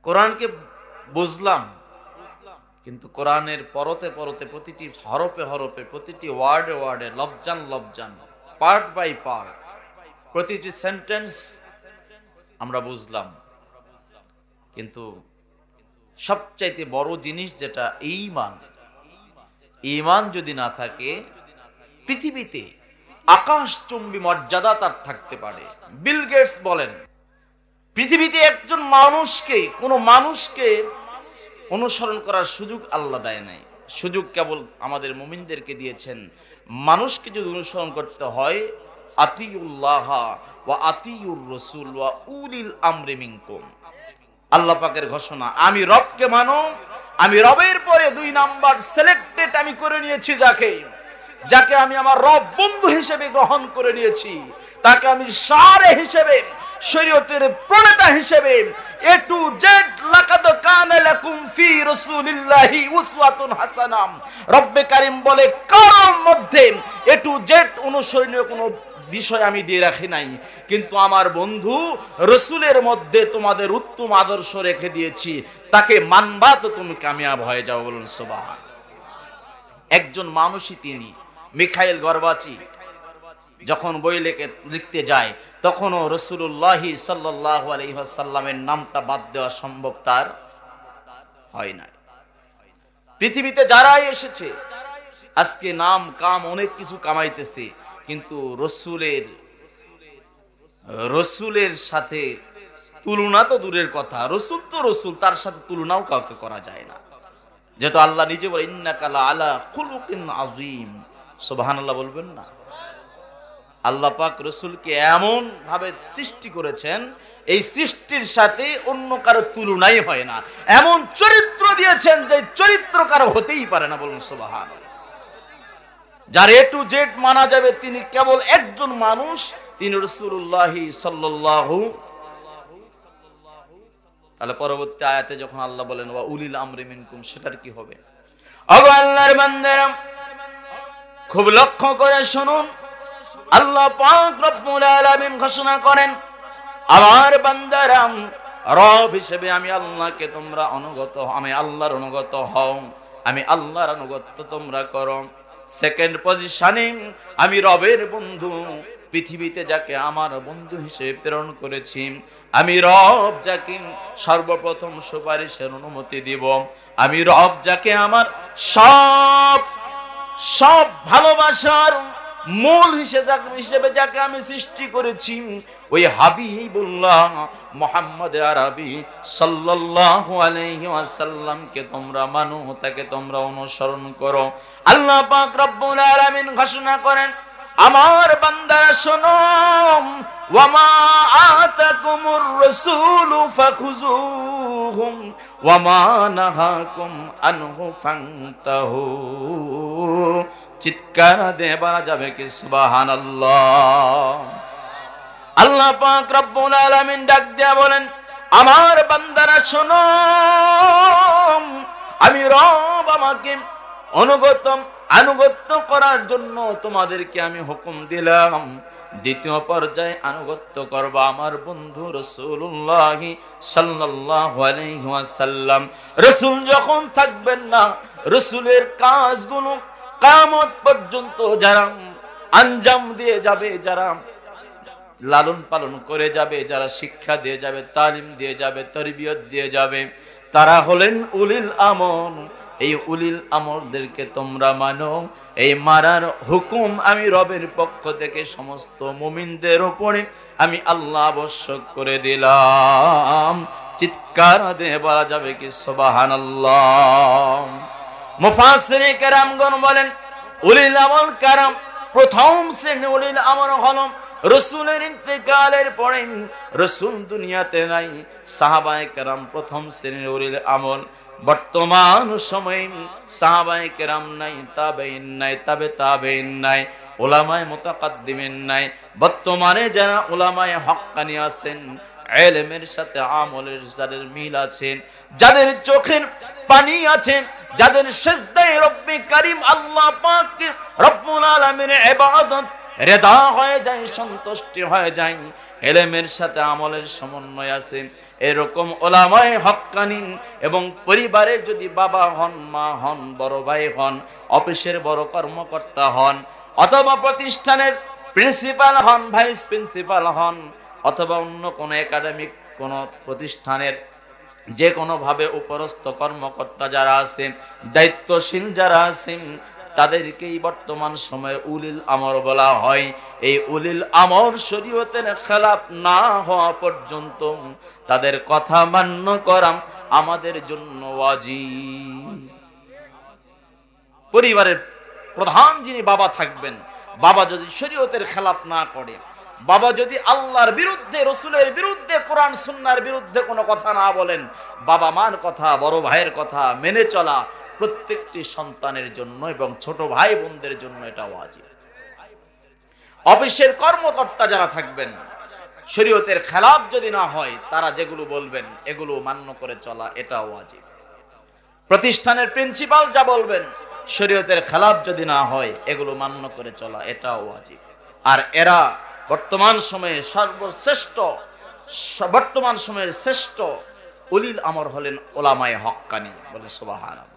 কোরআনকে বুঝলাম, কিন্তু কোরআনের পরতে পরতে প্রতিটি হরফে হরফে, প্রতিটি ওয়ার্ডে ওয়ার্ডে, লফজান লফজান, পার্ট বাই পার্ট, প্রতিটি সেন্টেন্স আমরা বুঝলাম, কিন্তু সবচাইতে বড় জিনিস যেটা ঈমান, ঈমান যদি না থাকে পৃথিবীতে আকাশচুম্বী মর্যাদা তার থাকতে পারে। বিল গেটস বলেন, পৃথিবীতে একজন মানুষকে, কোনো মানুষকে অনুসরণ করার সুযোগ আল্লাহ দেয় নাই, সুযোগ কেবল আমাদের মুমিনদেরকে দিয়েছেন। মানুষকে যদি অনুসরণ করতে হয়, আতিউল্লাহ ওয়া আতিউর রাসূল ওয়া উলিল আমরি মিনকুম, আল্লাহ পাকের ঘোষণা। আমি রবকে মানো, আমি রবের পরে 2 নাম্বার সিলেক্টেড আমি করে নিয়েছি, যাকে আমি আমার রব বন্ধু হিসেবে গ্রহণ করে নিয়েছি, তাকে আমি সারে হিসেবে, শরীয়তের প্রণেতা হিসেবে, এ টু জেড লাকাদ কানা লাকুম ফি রাসূলিল্লাহি উসওয়াতুন হাসানাহ। রব্বে কারীম বলে, কারোর মধ্যে এ টু জেড অনুসরণীয় কোনো বিষয় আমি দিয়ে রাখি নাই, কিন্তু আমার বন্ধু রাসূলের মধ্যে তোমাদের উত্তম আদর্শ রেখে দিয়েছি, তাকে মানবা তো তুমি কামিয়াব হয়ে যাও। বলুন সুবহান। একজন মানুষই তিনি, মিখাইল গর্বাচি যখন বই লিখতে যায়, তখনও রাসূলুল্লাহি সাল্লাল্লাহু আলাইহি ওয়াসাল্লামের নামটা বাদ দেওয়া সম্ভব তার হয় না। পৃথিবীতে যারাই এসেছে আজকে নাম কাম অনেক কিছু কামাইতেছে, কিন্তু রসুলের সাথে তুলনা তো দূরের কথা, রসুল তো রসুল, তার সাথে তুলনাও কাউকে করা যায় না। যেহেতু আল্লাহ নিজে বলে, ইন্নাকা লা আলা খুলুকিন আযীম, সুবহানাল্লাহ বলবেন না? আল্লাহ পাক রসুলকে এমন ভাবে সৃষ্টি করেছেন, এই সৃষ্টির সাথে অন্য কারো তুলনাই হয় না, এমন চরিত্র দিয়েছেন যে চরিত্র কারো হতেই পারে না। বলুন সুবহানাল্লাহ। যার এ টু জেড মানা যাবে, তিনি কেবল একজন মানুষ, তিনি রাসূলুল্লাহ সাল্লাল্লাহু। তাহলে পরবর্তী আয়াতে যখন আল্লাহ বলেন ওয়া উলিল আমরি মিনকুম, সেটার কি হবে? ওগো আল্লাহর বান্দারা, খুব লক্ষ্য করে শুনুন, আল্লাহ পাক রব্বুল আলামিন ঘোষণা করেন, আমার বান্দারা, রব হিসেবে আমি আল্লাহকে তোমরা অনুগত, আমি আল্লাহর অনুগত হও, আমি আল্লাহর অনুগত তোমরা করো। সেকেন্ড পজিশনে, আমি রবের বন্ধু, পৃথিবীতে যাকে আমার বন্ধু হিসেবে প্রেরণ করেছি, আমি রব যাকে সর্বপ্রথম সুপারিশের অনুমতি দিব, আমি রব যাকে আমার সব ভালোবাসার মূল হিসেবে যাকে আমি সৃষ্টি করেছি, ওই হাবিবুল্লাহ মুহাম্মদ আরবি সাল্লাল্লাহু আলাইহি ওয়াসাল্লামকে তোমরা মানো, তাকে তোমরা অনুসরণ করো। আল্লাহ পাক রব্বুল আলামিন ঘোষণা করেন, আমার বান্দারা শোনো, ওয়ামা আতাকুমুর রাসূলু ফাখুযুহুম ওয়ামা নাহাকুম আনহু ফান্তাহু। চিৎকার দিয়ে বলা যাবে কি সুবহানাল্লাহ? আল্লাহ পাক রব্বুল আলামিন ডাক দিয়া বলেন, আমার বান্দারা শোনো, আমি রব, আমাকে আনুগত্য করার জন্য তোমাদেরকে আমি হুকুম দিলাম। দ্বিতীয় পর্যায়ে আনুগত্য করবা আমার বন্ধু রাসূলুল্লাহ সাল্লাল্লাহু আলাইহি ওয়াসাল্লাম। রাসূল যখন থাকবেন না, রাসূলের কাজগুলো কিয়ামত পর্যন্ত যারা আঞ্জাম দিয়ে যাবে, যারা লালন পালন করে যাবে, যারা শিক্ষা দিয়ে যাবে, তালিম দিয়ে যাবে, তরবিয়ত দিয়ে যাবে, তারা হলেন উলিল আমর। এই উলিল আমরদেরকে তোমরা মানো। এই মারার হুকুম আমি রবের পক্ষ থেকে সমস্ত মুমিনদের উপরে আমি আল্লাহ আবশ্যক করে দিলাম। চিৎকার দিয়ে বলা যাবে কি সুবহানাল্লাহ? মুফাসসিরে কেরামগণ বলেন, উলিল আমর কারাম, প্রথম শ্রেণী উলিল আমর হলো রাসূলের ইন্তেকালের পরে, রাসূল দুনিয়াতে নাই, সাহাবায়ে কেরাম প্রথম শ্রেণীর উলিল আমর। বর্তমান সময়ে সাহাবায়ে কেরাম নাই, তাবেঈন নাই, তাবেঈন নাই, উলামায়ে মুতাকাদ্দিমিন নাই। বর্তমানে যারা উলামায়ে হক্কানি আছেন, ইলমের সাথে আমলের যাদের মিল আছে, যাদের চোখের পানি আছে, যাদের সিজদায়ে রব্বে কারীম আল্লাহ পাক রব্বুল আলামিনের ইবাদত রেদা হয়ে যায়, সন্তুষ্টি হয়ে যায়, ইলমের সাথে আমলের সমন্বয় আছে, এরকম ওলামায়ে হক্কানি এবং পরিবারের যদি বাবা হন, মা হন, বড় ভাই হন, অফিসের বড় কর্মকর্তা হন, অথবা প্রতিষ্ঠানের প্রিন্সিপাল হন, ভাইস প্রিন্সিপাল হন, অথবা অন্য কোনো একাডেমিক কোনো প্রতিষ্ঠানের যে কোনোভাবে উপরস্থ কর্মকর্তা যারা আছেন, দায়িত্বশীল যারা আছেন, তাদেরকেই বর্তমান সময়ে উলিল আমর বলা হয়। এই উলিল আমর শরীয়তের খেলাফ না হওয়া পর্যন্ত তাদের কথা মান্য করা আমাদের জন্য ওয়াজিব। পরিবারের প্রধান যিনি বাবা থাকবেন, বাবা যদি শরীয়তের খেলাফ না করে, বাবা যদি আল্লাহর বিরুদ্ধে, রসুলের বিরুদ্ধে, কোরআন সুন্নাহর বিরুদ্ধে কোনো কথা না বলেন, বাবা মার কথা, বড় ভাইয়ের কথা মেনে চলা প্রত্যেকটি সন্তানের জন্য এবং ছোট ভাই বোনদের জন্য এটা ওয়াজিব। অফিসের কর্মকর্তা যারা থাকবেন, শরীয়তের খেলাফ যদি না হয়, তারা যেগুলো বলবেন এগুলো মান্য করে চলা এটা ওয়াজিব। প্রতিষ্ঠানের প্রিন্সিপাল যা বলবেন, শরীয়তের খেলাফ যদি না হয়, এগুলো মান্য করে চলা এটা ওয়াজিব। আর এরা বর্তমান সময়ে বর্তমান সময়ের শ্রেষ্ঠ উলিল আমর হলেন ওলামায়ে হক্কানি। বলে সুবহানাল্লাহ।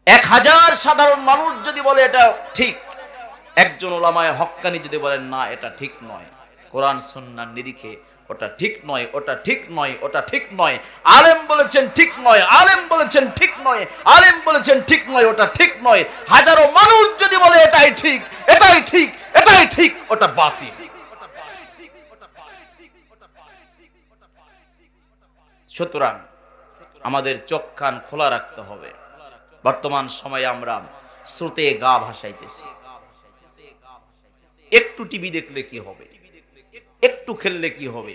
1000 সাধারণ মানুষ যদি বলে এটা ঠিক, একজন ওলামায়ে হক্কানি যদি বলেন না এটা ঠিক নয়, কোরআন সুন্নাহর নিরিখে ওটা ঠিক নয়, ওটা ঠিক নয়, ওটা ঠিক নয়, আলেম বলেছেন ঠিক নয়, আলেম বলেছেন ঠিক নয়, আলেম বলেছেন ঠিক নয়, ওটা ঠিক নয়, হাজারো মানুষ যদি বলে এটাই ঠিক, এটাই ঠিক, এটাই ঠিক, ওটা বাতিল। সুতরাং আমাদের চোখ কান খোলা রাখতে হবে। বর্তমান সময়ে আমরা স্রোতে গা ভাসাইতেছি। একটু টিভি দেখলে কি হবে, একটু খেললে কি হবে,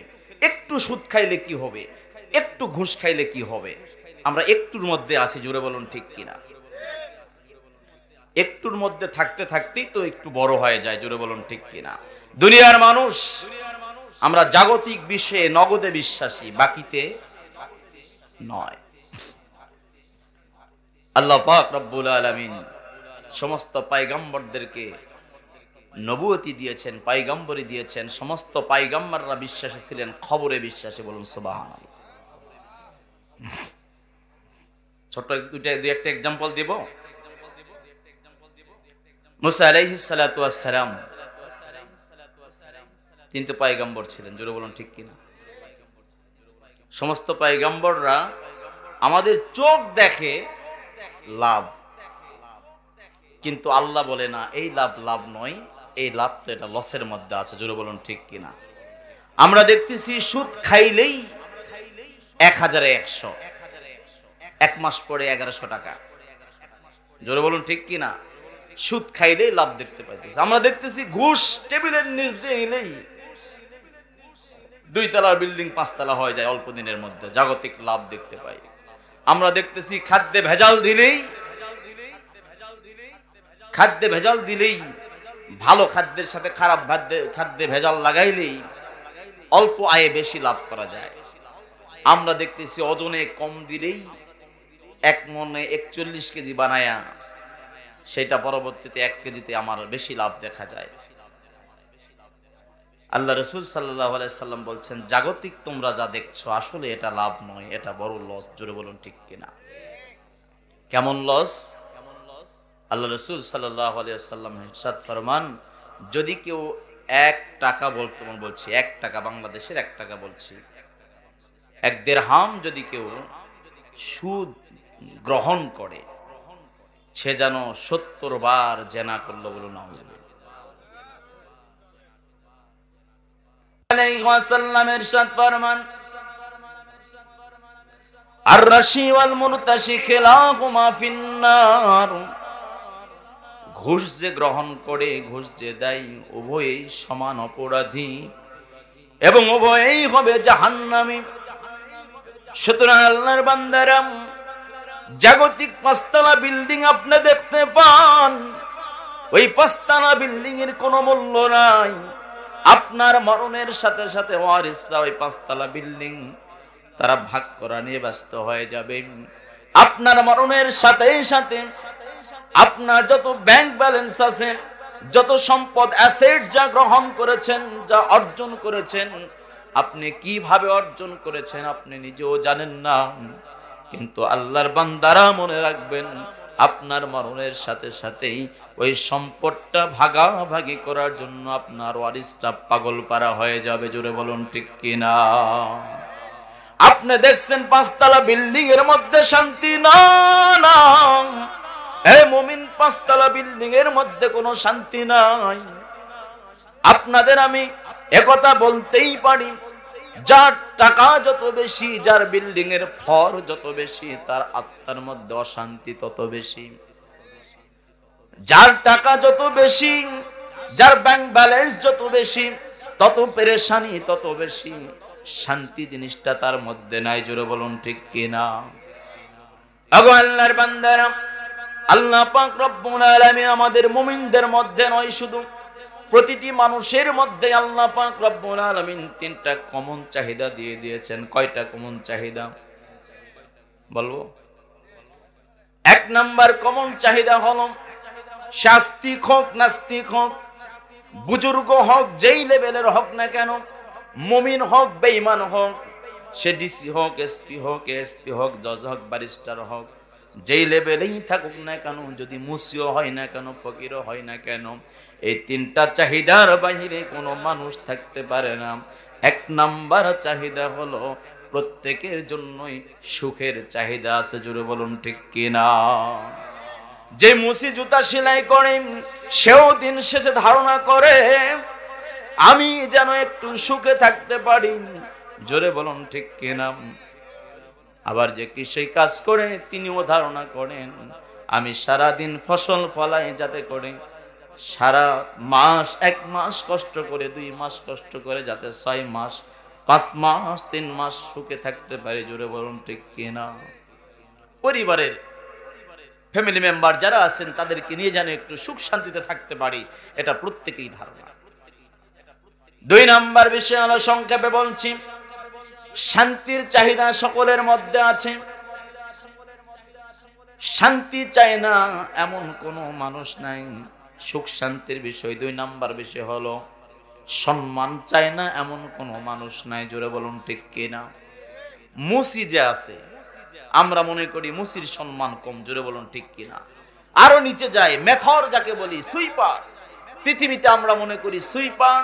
একটু সুদ খাইলে কি হবে, একটু ঘুষ খাইলে কি হবে, আমরা একটুর মধ্যে আছি। জোরে বলুন ঠিক কিনা? একটুর মধ্যে থাকতে থাকতেই তো একটু বড় হয়ে যায়। জোরে বলুন ঠিক কিনা? দুনিয়ার মানুষ আমরা জাগতিক বিষয়ে নগদে বিশ্বাসী, বাকিতে নয়। আল্লাহ পাক রব্বুল আলামিন সমস্ত পয়গম্বরদেরকে নবুয়তি দিয়েছেন, পয়গম্বরী দিয়েছেন। সমস্ত পয়গম্বররা বিশ্বাসী ছিলেন, খবরে বিশ্বাসী। বলুন সুবহানাল্লাহ। ছোট দুই একটা एग्जांपल দিব। মুসা আলাইহিস সালাতু ওয়াস সালাম কিন্তু পয়গম্বর ছিলেন। জোরে বলুন ঠিক কিনা? সমস্ত পয়গম্বররা আমাদের চোখ দেখে লাভ, কিন্তু আল্লাহ বলে না এই লাভ লাভ নয়, এই লাভ তো এটা লসের মধ্যে আছে। জোরে বলুন ঠিক কিনা? আমরা দেখতেছি সুদ খাইলেই 1100, এক মাস পরে 1100 টাকা। জোরে বলুন ঠিক কিনা? সুদ খাইলেই লাভ দেখতে পাইতেছি। আমরা দেখতেছি ঘুষ টেবিলের নিচ দিয়ে নিলেই 2 তলার বিল্ডিং 5 তলা হয়ে যায় অল্প দিনের মধ্যে, জাগতিক লাভ দেখতে পাই। আমরা দেখতেছি খাদ্যে ভেজাল দিলেই, ভালো খাদ্যের সাথে খারাপ খাদ্যে ভেজাল লাগাইলেই অল্প আয়ে বেশি লাভ করা যায়। আমরা দেখতেছি ওজনে কম দিলেই 1 মনে 41 কেজি বানায়া সেটা পরবর্তীতে 1 কেজিতে আমার বেশি লাভ দেখা যায়। আল্লাহ রাসূল সাল্লাল্লাহু আলাইহি সাল্লাম বলছেন, জাগতিক তোমরা যা দেখছো আসলে এটা লাভ নয়, এটা বড় লস। জোরে বলুন ঠিক কিনা? কেমন লস? আল্লাহ রাসূল সাল্লাল্লাহু আলাইহি সাল্লাম ইরশাদ ফরমান, যদি কেউ 1 টাকা বলছি 1 টাকা, বাংলাদেশের 1 টাকা বলছি, 1 দিরহাম যদি কেউ সুদ গ্রহণ করে, সে যেন 70 বার জেনা করলো। বলুন নাউজুবিল্লাহ। আলাইহি ওয়াসাল্লাম ইরশাদ ফরমান, আর রাশি ওয়াল মুরতাশি খিলাফুমা ফিন্নার। ঘুষ যে গ্রহণ করে, ঘুষ যে দেয়, উভয়েই সমান অপরাধী এবং উভয়েই হবে জাহান্নামী। সুতরাং আল্লাহর বান্দারা, জাগতিক 5 তলা বিল্ডিং আপনি দেখতে পান, ওই 5 তলা বিল্ডিং এর কোনো মূল্য নাই। আপনার মরণের সাথে সাথে ওয়ারিসরা ওই 5 তলা বিল্ডিং তারা ভাগ করা নিয়ে ব্যস্ত হয়ে যাবে। আপনার মরণের সাথে সাথে আপনার যত ব্যাংক ব্যালেন্স আছে, যত সম্পদ অ্যাসেট যা গ্রহণ করেছেন, যা অর্জন করেছেন, আপনি কিভাবে অর্জন করেছেন আপনি নিজেও জানেন না, কিন্তু আল্লাহর বান্দারা মনে রাখবেন, আপনার মরণের সাথে সাথেই ওই সম্পদটা ভাগাভাগি করার জন্য আপনার ওয়ারিসটা পাগল পারা হয়ে যাবে। জোরে বলুন ঠিক কিনা? আপনি দেখছেন 5 তলা বিল্ডিং এর মধ্যে শান্তি না, না হে মুমিন, 5 তলা বিল্ডিং এর মধ্যে কোনো শান্তি নাই। আপনাদের আমি একথা বলতেই পারি, যার টাকা যত বেশি, যার বিল্ডিং এর ফ্লোর যত বেশি, তার আত্মার মধ্যে অশান্তি তত বেশি। যার টাকা যত বেশি, যার ব্যাংক ব্যালেন্স যত বেশি, তত পেরেশানি তত বেশি, শান্তি জিনিসটা তার মধ্যে নাই। জোরে বলুন ঠিক কিনা? আগো আল্লাহর বান্দারা, আল্লাহ পাক রব্বুল আলামিন আমাদের মুমিনদের মধ্যে নয়, শুধু প্রতিটি মানুষের মধ্যে আল্লাহ পাক রব্বুল আলামিন 3টা কমন চাহিদা দিয়ে দিয়েছেন। কয়টা কমন চাহিদা বলবো? 1 নাম্বার কমন চাহিদা হলো, শাস্তিক হোক নাস্তিক হোক, বুজুর্গ হোক, যেই লেভেলের হোক না কেন, মুমিন হোক বেঈমান হোক, সে ডিসি হোক, এসপি হোক, এসপি হোক, জজ হোক, ব্যারিস্টার হোক, যেই লেভেলেই থাকুক না কেন, যদি মুসিও হয় না কেন, ফকিরও হয় না কেন, এই 3টা চাহিদার বাইরে কোনো মানুষ থাকতে পারে না। 1 নাম্বার চাহিদা হলো, প্রত্যেকের জন্যই সুখের চাহিদা আছে। জোরে বলুন ঠিক কিনা? যে মুসি জুতা সেলাই করে, সেও দিন শেষে ধারণা করে আমি যেন একটু সুখে থাকতে পারি। জোরে বলুন ঠিক কিনা? আবার যে কৃষি কাজ করে, তিনিও ধারণা করেন আমি সারা দিন ফসল ফলাই, যাতে করে সারা মাস, 1 মাস কষ্ট করে, 2 মাস কষ্ট করে, যাতে 6 মাস, 5 মাস, 3 মাস সুখে থাকতে পারে। জোরে বলুন ঠিক কিনা? পরিবারের ফ্যামিলি মেম্বার যারা আছেন, তাদেরকে নিয়ে যেন একটু সুখ শান্তিতে থাকতে পারি, এটা প্রত্যেকেরই ধারণা। 2 নাম্বার বিষয় হলো, সংক্ষেপে বলছি, শান্তির চাহিদা সকলের মধ্যে আছে। শান্তি চায় না এমন কোনো মানুষ নাই। সুখ শান্তির বিষয় 2 নাম্বার বিষয় হলো, সম্মান চায় না এমন কোনো মানুষ নাই। জোরে বলুন ঠিক কিনা? মুসি যে আছে, আমরা মনে করি মুসির সম্মান কম। জোরে বলুন ঠিক কিনা? আরো নিচে যায়, মেথর যাকে বলি, সুইপার, পৃথিবীতে আমরা মনে করি সুইপার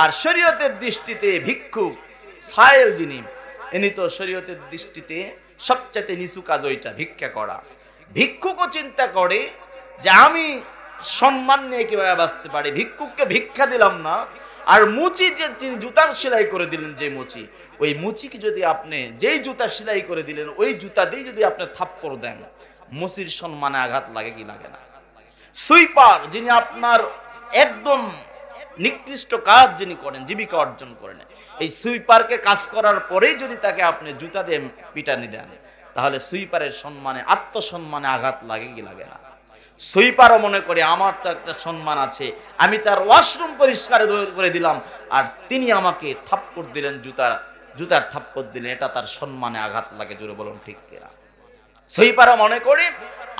আর শরীয়তের দৃষ্টিতে ভিক্ষুক, সায়েল যিনি, ইনি তো শরীয়তের দৃষ্টিতে সবচেয়ে নিচু কাজ ওইটা, ভিক্ষা করা। ভিক্ষুকও চিন্তা করে যে আমি সম্মান নিয়ে কিভাবে বাঁচতে পারি, ভিক্ষুককে ভিক্ষা দিলাম না। আর মুচি যে যিনি জুতার সেলাই করে দিলেন, যে মুচি, ওই মুচিকে যদি আপনি যেই জুতা সেলাই করে দিলেন, ওই জুতা দিয়ে যদি আপনি থাপ্পড় দেন, মুচির সম্মানে আঘাত লাগে কি লাগে না? সুইপার যিনি আপনার একদম নিকৃষ্ট কাজ যিনি করেন, জীবিকা অর্জন করেন, এই সুইপারকে কাজ করার পরেই যদি তাকে আপনি জুতা দিয়ে পিটানি দেন, তাহলে সুইপারের সম্মানে, আত্মসম্মানে আঘাত লাগে কি লাগে না? সুইপারও মনে করে আমার তো একটা সম্মান আছে, আমি তার ওয়াশরুম পরিষ্কার করে দিলাম আর তিনি আমাকে থাপ্পড় দিলেন, জুতার থাপ্পড় দিলেন, এটা তার সম্মানে আঘাত লাগে। জোরে বলুন ঠিক কিনা? সুইপারও মনে করে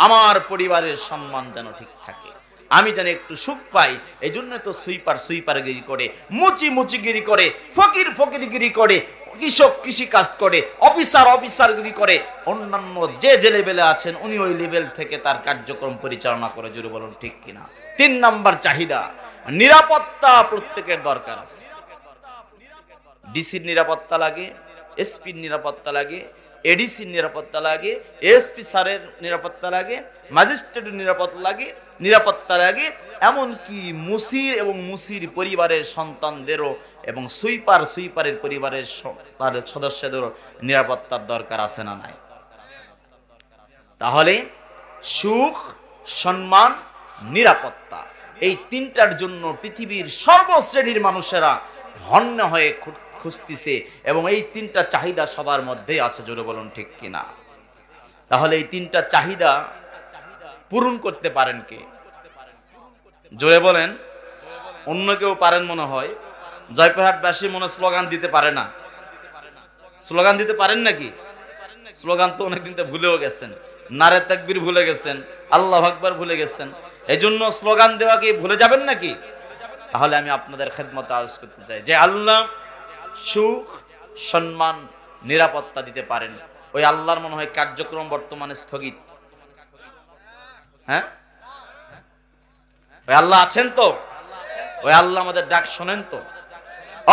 আমার পরিবারের সম্মান যেন ঠিক থাকে, আমি যেন একটু সুখ পাই, এই জন্য তো সুইপার সুইপারগিরি করে, মুচি মুচিগিরি করে, ফকির ফকিরগিরি করে, কৃষক কৃষি কাজ করে, অফিসার অফিসারগিরি করে, অন্যান্য যে যে লেভেলে আছেন উনি ওই লেভেল থেকে তার কার্যক্রম পরিচালনা করে। জোরে বলুন ঠিক কিনা? 3 নাম্বার চাহিদা, নিরাপত্তা প্রত্যেকের দরকার আছে। ডিসির নিরাপত্তা লাগে, এসপির নিরাপত্তা লাগে, এডিসির নিরাপত্তা লাগে, এসপি স্যারের নিরাপত্তা লাগে, ম্যাজিস্ট্রেটের নিরাপত্তা লাগে, এমনকি মুসির এবং মুসির পরিবারের সন্তানদেরও এবং সুইপারের পরিবারের সদস্যদেরও নিরাপত্তার দরকার আছে না নাই? তাহলে সুখ, সম্মান, নিরাপত্তা, এই 3টার জন্য পৃথিবীর সর্বশ্রেণীর মানুষেরা হন্য হয়ে খুঁজতেছে এবং এই 3টা চাহিদা সবার মধ্যেই আছে। জোরে বলুন ঠিক কিনা? তাহলে এই 3টা চাহিদা পূরণ করতে পারেন কে? জোরে বলেন। অন্য কেউ পারেন মনে হয়, জয়পুরহাটবাসী মনে স্লোগান দিতে পারে না। স্লোগান দিতে পারেন নাকি? স্লোগান তো অনেকদিন তো ভুলেও গেছেন, নারে তাকবীর ভুলে গেছেন, আল্লাহু আকবার ভুলে গেছেন, এজন্য স্লোগান দেওয়া কি ভুলে যাবেন নাকি? তাহলে আমি আপনাদের খেদমতে আরজ করতে চাই যে আল্লাহ সুখ, সম্মান, নিরাপত্তা দিতে পারেন। ওই আল্লাহর মনে হয় কার্যক্রম বর্তমানে স্থগিত। হ্যাঁ, ওই আল্লাহ আছেন তো? ওই আল্লাহ আমাদের ডাক শোনেন তো?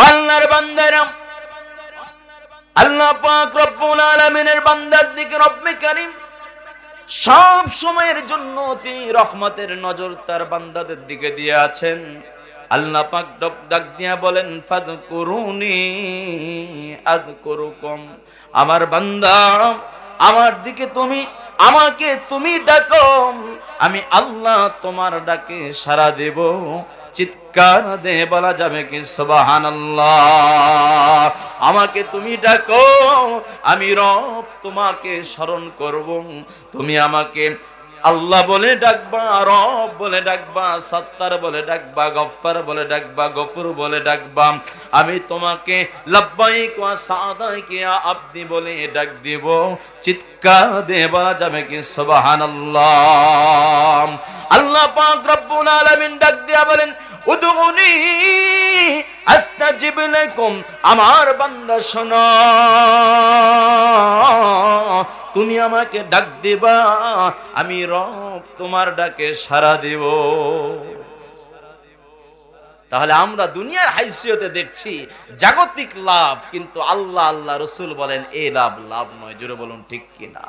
আল্লাহর বান্দারা, আল্লাহ পাক রব্বুল আলামিনের বান্দার দিকে রব্বে কারীম সব সময়ের জন্য তিনি রহমতের নজর তার বান্দাদের দিকে দিয়ে আছেন। আল্লাহ পাক ডাক দিয়া বলেন, ফাযকুরুনি আযকুরুকুম। আমার বান্দা, আমার দিকে তুমি, আমাকে তুমি ডাকো, আমি আল্লাহ তোমার ডাকে সাড়া দেব। চিৎকার দিয়ে বলা যাবে কি সুবহানাল্লাহ? আমাকে তুমি ডাকো, আমি রব তোমাকে স্মরণ করব। তুমি আমাকে আল্লাহ বলে ডাকবা, রব বলে ডাকবা, সত্তার বলে ডাকবা, গফফার বলে ডাকবা, গফুর বলে ডাকবা। আমি তোমাকে লাব্বাইক ওয়া সাদাইক ইয়া আবদি বলে ডাক দিব। চিৎকার দিয়ে বলা যাবে কি সুবহানাল্লাহ? আল্লাহ পাক রব্বুল আলামিন ডাক দিয়া বলেন, উদউনি আস্তাজিব লাকুম। আমার বান্দা শোনো, তুমি আমাকে ডাক দিবা, আমি রব তোমার ডাকে সাড়া দেব। তাহলে আমরা দুনিয়ার হাইসিয়তে দেখছি জাগতিক লাভ, কিন্তু আল্লাহ আল্লাহ রসুল বলেন এ লাভ লাভ নয়। জোরে বলুন ঠিক কিনা?